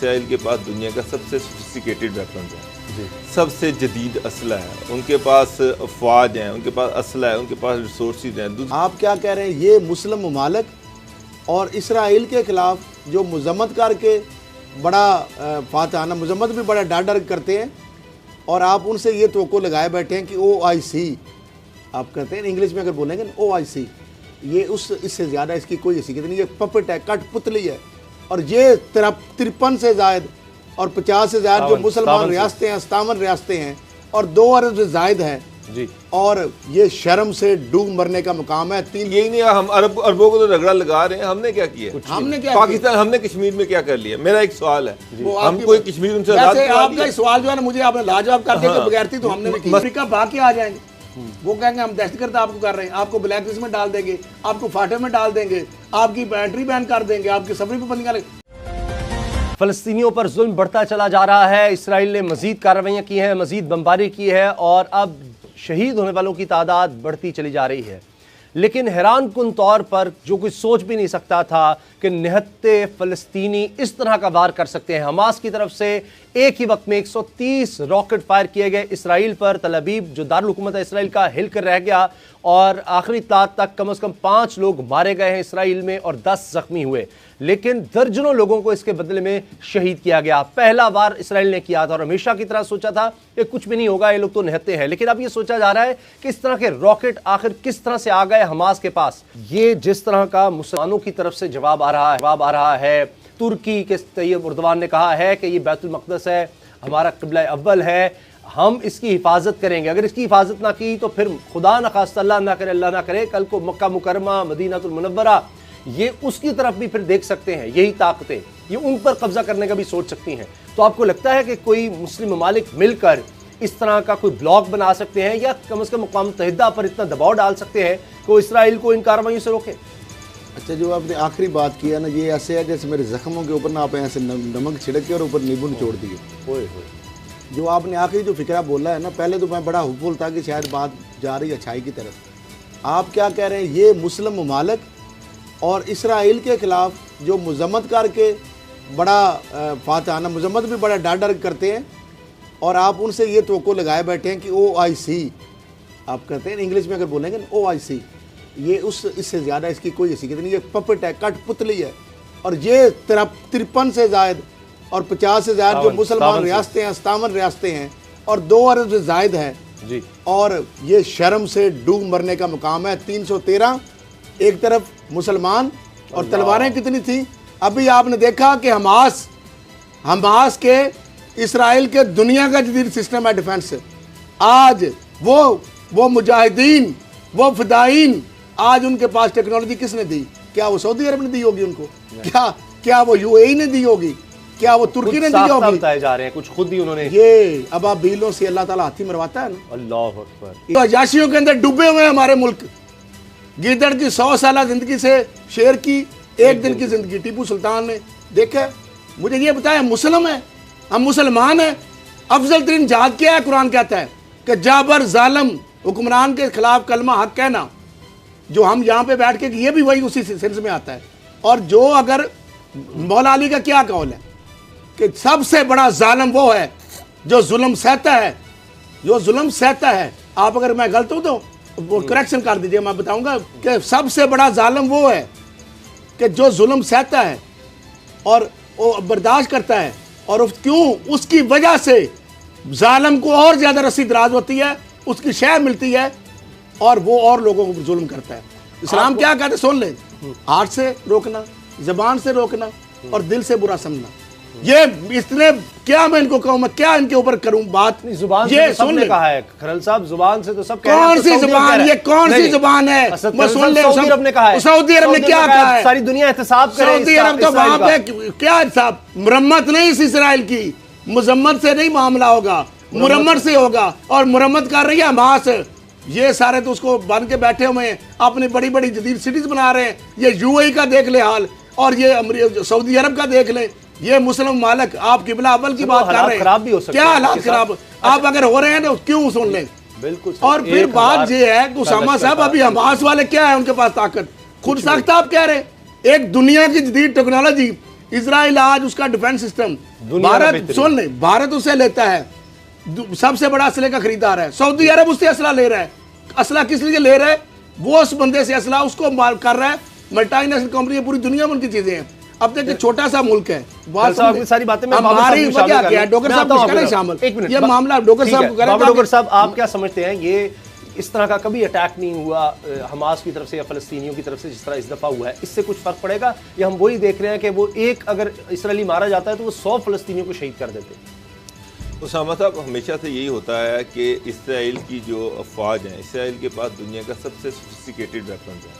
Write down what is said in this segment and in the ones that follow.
Israel के पास दुनिया का सबसे सोफिस्टिकेटेड वेपन्स है, सबसे जदीद असला है, उनके पास अफवाज हैं, उनके पास असला है, उनके पास रिसोर्सेज हैं। आप क्या कह रहे हैं, ये मुस्लिम ममालिक और इसराइल के खिलाफ जो मजम्मत करके बड़ा फातहाना मजम्मत भी बड़ा डर करते हैं, और आप उनसे ये तवक्को लगाए बैठे हैं कि OIC आप कहते हैं इंग्लिश में अगर बोलेंगे ना OIC, ये इससे ज़्यादा इसकी कोई हैसियत नहीं, ये पपेट है, कठपुतली है। और ये 53 से जायद और 50 से जायद जो मुसलमान रियासतें हैं, 57 रियासतें हैं, और 2 अरब से जायद हैं जी, और ये शर्म से डूब मरने का मुकाम है। यही नहीं, हम अरबों को तो रगड़ा लगा रहे हैं। हमने क्या किया? हमने क्या पाकिस्तान, हमने कश्मीर में क्या कर लिया? मेरा एक सवाल है, हम कोई कश्मीर उनसे आपका सवाल जो है ना, मुझे आपने लाजवाब कर दिया कि बगैरती तो हमने भी अफ्रीका बाकी आ जाएंगे, वो कहेंगे हम दहशतगर्द आपको कर रहे हैं, आपको ब्लैक लिस्ट में डाल देंगे, आपको फाटे में डाल देंगे, आपकी एंट्री बैन कर देंगे, आपकी सफरी पर पाबंदी लगे। फ़लस्तीनियों पर जुल्म बढ़ता चला जा रहा है। इसराइल ने मजीद कार्रवाइयाँ की हैं, मजीद बमबारी की है, और अब शहीद होने वालों की तादाद बढ़ती चली जा रही है। लेकिन हैरान कुन तौर पर जो कोई सोच भी नहीं सकता था कि निहत्ते फ़लस्तीनी इस तरह का वार कर सकते हैं। हमास की तरफ से एक ही वक्त में 130 रॉकेट फायर किए गए इसराइल पर। तल अवीव जो दारुल हुकूमत है इसराइल का, हिल कर रह गया, और आखिरी इत्तलात तक कम से कम 5 लोग मारे गए हैं इसराइल में और 10 जख्मी हुए। लेकिन दर्जनों लोगों को इसके बदले में शहीद किया गया। पहला वार इसराइल ने किया था और हमेशा की तरह सोचा था कि कुछ भी नहीं होगा, ये लोग तो निहत्ते हैं। लेकिन अब ये सोचा जा रहा है कि इस तरह के रॉकेट आखिर किस तरह से आ गए हमास के पास। ये जिस तरह का मुसलमानों की तरफ से जवाब आ रहा है, तुर्की के तैयब उर्दवान ने कहा है कि ये बैतुल मक़दस है, हमारा क़िबला अव्वल है, हम इसकी हिफाजत करेंगे। अगर इसकी हिफाजत ना की तो फिर खुदा न खास्ता, अल्लाह ना करे, कल को मक्का मुकरमा, मदीनातुल मुनव्वरा, ये उसकी तरफ भी फिर देख सकते हैं। यही ताकतें ये उन पर कब्जा करने का भी सोच सकती हैं। तो आपको लगता है कि कोई मुस्लिम ममालिक मिलकर इस तरह का कोई ब्लॉक बना सकते हैं, या कम से कम अक़वाम मुत्तहिदा पर इतना दबाव डाल सकते हैं कि वो इसराइल को इन कार्रवाइयों से रोके? अच्छा, जो आपने आखिरी बात की है ना, ये ऐसे है जैसे मेरे जख्मों के ऊपर ना आप ऐसे नमक छिड़क के और ऊपर नींबू निचोड़ दिए। जो आपने आखिरी जो फिक्रा बोला है ना, पहले तो मैं बड़ा होपफुल था कि शायद बात जा रही अच्छाई की तरफ। आप क्या कह रहे हैं, ये मुस्लिम ममालिक और इसराइल के खिलाफ जो मजम्मत करके बड़ा फातहाना मजम्मत भी बड़ा डर करते हैं, और आप उनसे ये तवक्को लगाए बैठे हैं कि OIC आप कहते हैं इंग्लिश में अगर बोलेंगे ना OIC, ये इससे ज़्यादा इसकी कोई हैसियत नहीं, ये पपेट है, कठपुतली है। और ये 53 से जायद और 50 से जायद जो मुसलमान रियासतें हैं, 57 रियासतें हैं, और 2 अरब से जायद हैं जी, और ये शर्म से डूब मरने का मुकाम है। 313 एक तरफ मुसलमान, और तलवारें कितनी थी। अभी आपने देखा कि हमास के इसराइल के दुनिया का जदीद सिस्टम है डिफेंस। आज वो मुजाहिदीन, वो फिदाइन, आज उनके पास टेक्नोलॉजी किसने दी? क्या वो सऊदी अरब ने दी होगी उनको? क्या वो UAE ने दी होगी? क्या वो तुर्की ने दी होगी? बताए जा रहे हैं कुछ खुद ही उन्होंने। ये अब आप बीलों से अल्लाह ताला हाथी मरवाता है ना। अल्लाह अकबर। तो अयाशियों के अंदर डूबे हुए हमारे मुल्क। गिदड़ की 100 साल जिंदगी से शेर की 1 दिन की जिंदगी टीपू सुल्तान ने देखा। मुझे ये बताया, मुस्लिम है, हम मुसलमान हैं। अफजल तरीन जिहाद क्या है? कुरान कहता है कि जाबर जालिम हुक्मरान के खिलाफ कलमा हक कहना, जो हम यहाँ पे बैठ के, ये भी वही उसी सिलसिले में आता है। और जो अगर मौला अली का क्या कौल है कि सबसे बड़ा जालिम वो है जो जुल्म सहता है, आप अगर मैं गलत हूँ तो वो करेक्शन कर दीजिए, मैं बताऊंगा कि सबसे बड़ा जालिम वो है कि जो जुल्म सहता है और वो बर्दाश्त करता है, और क्यों उसकी वजह से जालिम को और ज्यादा रस्सी दराज होती है, उसकी शय मिलती है, और वो और लोगों को जुल्म करता है। इस्लाम क्या कहते, सुन ले, हाथ से रोकना, जबान से रोकना, और दिल से बुरा समझना। ये इसने क्या, मैं इनको कहूँ, मैं क्या इनके ऊपर करूँ बात? जुबान ये तो सबने कहा है खरल साहब, जुबान से तो सब कह कौन सी जुबान, ये कौन सी जुबान है? मैं सुन ले, सऊदी अरब ने कहा है, सऊदी अरब ने क्या कहा है? सारी दुनिया एहतसाब करे। सऊदी अरब तो वहां पे क्या साहब, मुरम्मत नहीं इस इसराइल की, मजम्मत से नहीं मामला होगा, मुरम्मत से होगा, और मुरम्मत कर रही है हमास। ये सारे तो उसको बन के बैठे हुए हैं, अपनी बड़ी बड़ी जदीद सिटीज बना रहे हैं। ये UAE का देख ले हाल, और ये सऊदी अरब का देख ले। ये मुस्लिम मालिक, आप क़िबला अव्वल की बात कर रहे हैं, क्या हालात खराब आप अगर हो रहे हैं तो क्यों सुन लें? बिल्कुल। और फिर बात ये है कि उसामा साहब, अभी हमास वाले क्या है, उनके पास ताकत खुद साख्ता आप कह रहे हैं। एक दुनिया की जदीद टेक्नोलॉजी इजराइल आज उसका डिफेंस सिस्टम, भारत सुन ले, भारत उससे लेता है, सबसे बड़ा असले का खरीदार है। सऊदी अरब उससे असला ले रहा है। असला किस लिए ले रहा है? वो उस बंदे से असला उसको कर रहा है। मल्टीनेशनल कंपनी है, पूरी दुनिया में उनकी चीजें हैं। अब देखिए छोटा सा मुल्क है, सारी बातें हमारी वजह क्या है? डॉक्टर साहब कुछ करें शामिल, ये मामला डॉक्टर साहब को करें। डॉक्टर साहब आप क्या समझते हैं, ये इस तरह का कभी अटैक नहीं हुआ हमास की तरफ से या फलस्तीनियों की तरफ से जिस तरह इस दफा हुआ है, इससे कुछ फर्क पड़ेगा? या हम वही देख रहे हैं कि वो एक अगर इसराइली मारा जाता है तो वो 100 फलस्तीनियों को शहीद कर देते हैं? उसामा साहब, हमेशा से यही होता है कि इसराइल की जो अफवाज हैं, इसराइल के पास दुनिया का सबसे सोफिस्टिकेटेड वेपन्स है,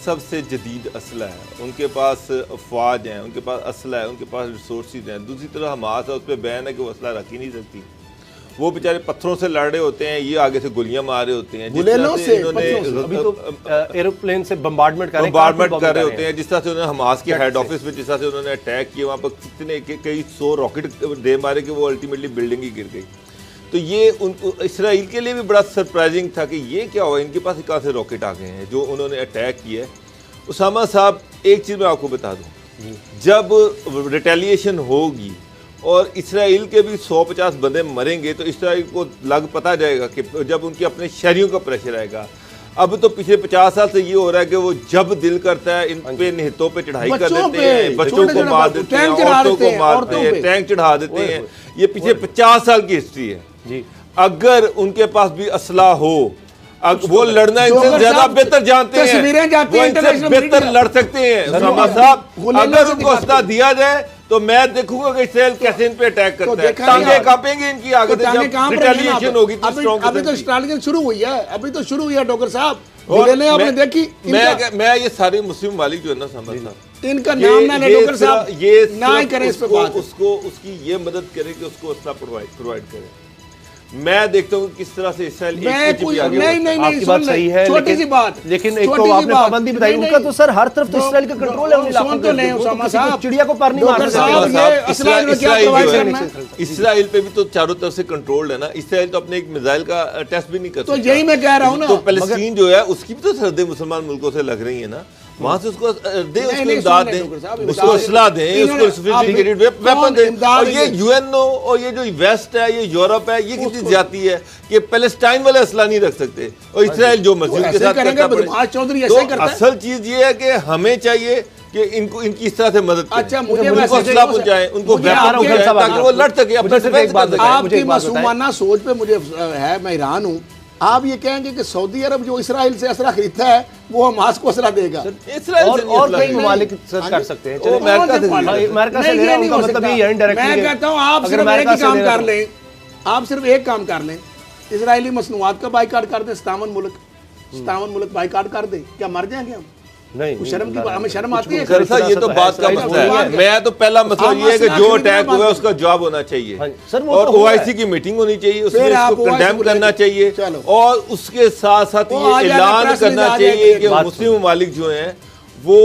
सबसे जदीद असला है, उनके पास अफवाज हैं, उनके पास असला है, उनके पास रिसोर्सेज हैं। दूसरी तरफ हमास है, उस पर बैन है कि वो असला रख ही नहीं सकती। वो बेचारे पत्थरों से लड़ रहे होते हैं, ये आगे से गोलियां मार रहे होते हैं, अभी तो एरोप्लेन से बम्बार्डमेंट कर रहे होते हैं, जिस तरह से उन्होंने हमास के हेड ऑफिस में जिस तरह से उन्होंने अटैक किया, वहाँ पर कितने कई 100 रॉकेट दे मारे कि वो अल्टीमेटली बिल्डिंग ही गिर गई। तो ये इसराइल के लिए भी बड़ा सरप्राइजिंग था कि ये क्या हुआ, इनके पास कहाँ से रॉकेट आ गए हैं जो उन्होंने अटैक किया है। उसामा साहब, एक चीज़ मैं आपको बता दूँ, जब रिटेलिएशन होगी और इसराइल के भी 150 बंदे मरेंगे तो इसराइल को पता जाएगा कि जब उनके अपने शहरियों का प्रेशर आएगा। अब तो पिछले 50 साल से ये हो रहा है कि वो जब दिल करता है इन पे निहत्तों पे चढ़ाई कर देते हैं, बच्चों को मार देते हैं, औरतों को मारते हैं, टैंक चढ़ा देते हैं। ये पिछले 50 साल की हिस्ट्री है जी। अगर उनके पास भी असला हो, वो लड़ना इनसे ज्यादा बेहतर जानते हैं, वो इनसे बेहतर लड़ सकते हैं। साहब, अगर उनको असला दिया जाए तो मैं देखूंगा कि इसराइल कैसे इन पे अटैक करता है। टांगे कांपेंगे इनकी आगे जब रिटेलिएशन होगी। अभी तो स्ट्रैटेजी शुरू हुई है, अभी तो शुरू हुई है डॉक्टर साहब। आपने देखी, मैं ये सारे मुस्लिम मालिक जो है ना, समझता इनका नाम ना डॉक्टर साहब ये ना ही करें इस पे बात, उसको उसकी ये मदद करे कि उसको असला प्रोवाइड करे। मैं देखता हूँ किस तरह से इसराइल नहीं बात सही है, छोटी सी बात, लेकिन एक तो आपने पाबंदी बताई, उनका तो सर हर तरफ तो इसराइल का कंट्रोल है उन इलाकों पे, चिड़िया को पर नहीं मार सकते। इसराइल पे भी तो चारों तरफ से कंट्रोल है ना। इसराइल तो अपने एक मिसाइल का टेस्ट भी नहीं कर सकता। तो यही मैं कह रहा हूँ ना, तो फलस्तीन जो है उसकी भी तो सरहदें मुसलमान मुल्कों से लग रही है ना, वहां से उसको दे, उसको इमदाद दें, उसको असला दें, उसको सोफिस्टिकेटेड वेपन दें। और ये यूएनओ और ये जो वेस्ट है, ये यूरोप है, ये कितनी ज्यादती है कि पैलेस्टाइन वाले असला नहीं रख सकते और इसराइल जो मस्जिद के साथ करता है। तो असल चीज ये है कि हमें चाहिए कि इनको इनकी इस तरह से मदद करें। अच्छा, मुझे असला पहुंचाएं, उनको ताकि वो लड़ सके अपने से। आपकी मासूमाना सोच पे मुझे है, मैं हैरान हूँ। आप ये कहेंगे कि सऊदी अरब जो इसराइल से असला खरीदता है वो हमास को असला देगा? और कई ममालिक कर सकते हैं। अमेरिका से ले रहा हूं, मतलब ये इनडायरेक्टली मैं कहता हूं आप सिर्फ एक ही काम कर लें, आप सिर्फ एक काम कर लें, इजरायली मसनूआत का बाइकाट कर दें, 57 मुल्क बाइकाट कर दें, क्या मर जाएंगे हम? नहीं, शर्म की, हमें शर्म आती है सर, ये तो बात का मसला है। मैं तो पहला मसला ये है कि जो अटैक हुआ है उसका जवाब होना चाहिए और OIC की मीटिंग होनी चाहिए, उसमें इसको कंडेम करना चाहिए और उसके साथ साथ ये ऐलान करना चाहिए कि मुस्लिम ममालिक जो हैं वो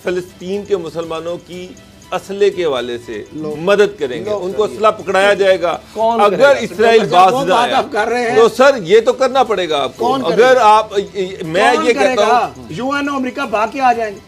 फलस्तीन के मुसलमानों की असले के हवाले से मदद करेंगे, उनको असला पकड़ाया जाएगा। अगर इसराइल बात कर रहे हैं तो सर ये तो करना पड़ेगा आपको। अगर आप, मैं ये कहता हूँ, यूएनओ अमेरिका बाकी आ जाएंगे,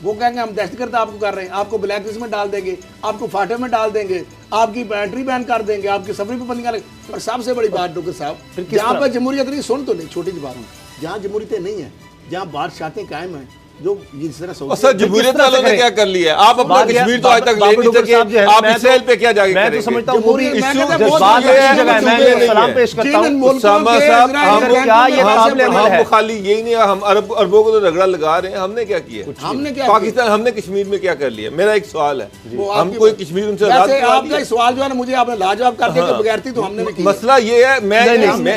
वो कहेंगे हम दहशतगर्द आपको कर रहे हैं, आपको ब्लैक लिस्ट में डाल देंगे, आपको फाटे में डाल देंगे, आपकी बैटरी बैन कर देंगे, आपकी सफरी पर पाबंदी करेंगे। और सबसे बड़ी बात डॉक्टर साहब, जहाँ पर जमहूरियत नहीं, सुन तो नहीं, छोटी सी बात, जहाँ जमहूरियत नहीं है, जहाँ बादशाहतें कायम है, जो जिस तरह सर जमहूरियत वालों ने क्या कर लिया? आप अपना कश्मीर तो आज तक ले नहीं सके, आप इसराइल पे क्या जाके मैं तो समझता हूं पूरी हम खाली यही नहीं, हम अरबों को तो रगड़ा लगा रहे हैं। हमने क्या किया? पाकिस्तान, हमने कश्मीर में क्या कर लिया? मेरा एक सवाल है, हम कोई कश्मीर उनसे आपका सवाल जो है ना, मुझे आपने लाजवाब कर दिया, बगैर थी तो हमने भी किया। मसला ये है, मैं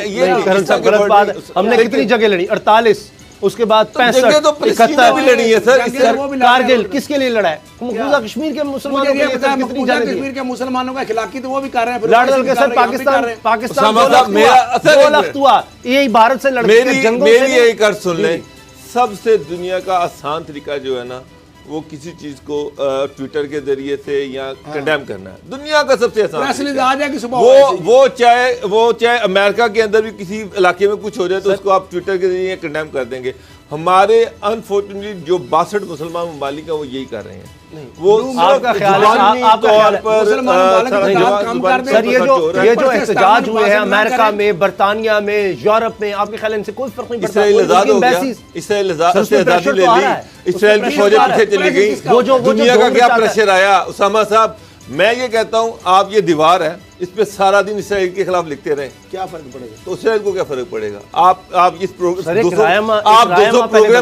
ये गलत बात, हमने कितनी जगह लड़ी? 48, उसके बाद 65, तो 71 भी लड़ी है सर। कारगिल किसके लिए लड़ा है? मकबूजा कश्मीर के मुसलमानों के लिए कितनी जंग कश्मीर के मुसलमानों का खिलाफी तो वो भी कर रहे हैं। लड़ के सर पाकिस्तान 2 लाख हुआ, यही भारत से लड़ मेरी एक अर्ज सुन लें, सबसे दुनिया का आसान तरीका जो है ना, वो किसी चीज को ट्विटर के जरिए से या कंडेम करना है। दुनिया का सबसे आसान वो चाहे अमेरिका के अंदर भी किसी इलाके में कुछ हो जाए तो उसको आप ट्विटर के जरिए कंडेम कर देंगे। हमारे अनफॉर्चुनेटली जो 62 मुसलमान ममालिक हैं वो यही कर रहे हैं। वो आपका ख्याल है आपका ख्याल है सर ये जो एहतजाज हुए हैं अमेरिका में, बरतानिया में, यूरोप में, आपके ख्याल इनसे कोई फर्क नहीं पड़ता? इसराइल आजाद हो गया, इसराइल से आजादी ले ली, इसराइल की फौजें पीछे चली गई, दुनिया का क्या प्रेशर आया? उसामा साहब मैं ये कहता हूं आप ये दीवार है इस पे सारा दिन इसराइल के खिलाफ लिखते रहे, क्या फर्क पड़ेगा? तो इसराइल को क्या फर्क पड़ेगा? आप इस प्रोग्राम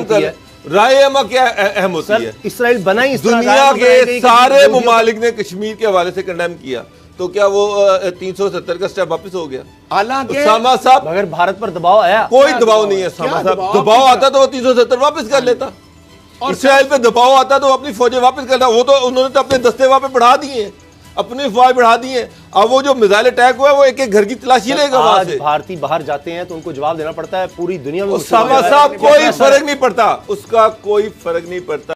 कर रायमा क्या अहम होती है? इसराइल बना ही दुनिया के सारे ममालिक ने कश्मीर के हवाले से कंडेम किया, तो क्या वो 370 का स्टेप वापस हो गया? हालांकि सामा साहब मगर भारत पर दबाव आया, कोई दबाव नहीं है सामा साहब, दबाव आता तो वो 370 वापस कर लेता, इसराइल पे दबाव आता तो अपनी फौजें वापस करना, वो तो उन्होंने तो अपने दस्ते वहां पे बढ़ा दिए, अपनी फौज बढ़ा दी है। अब वो जो मिसाइल अटैक हुआ है वो एक एक घर की तलाशी लेगा वहां से। भारतीय बाहर जाते हैं तो उनको जवाब देना पड़ता है, पूरी दुनिया में साहब कोई फर्क नहीं पड़ता, उसका कोई फर्क नहीं पड़ता।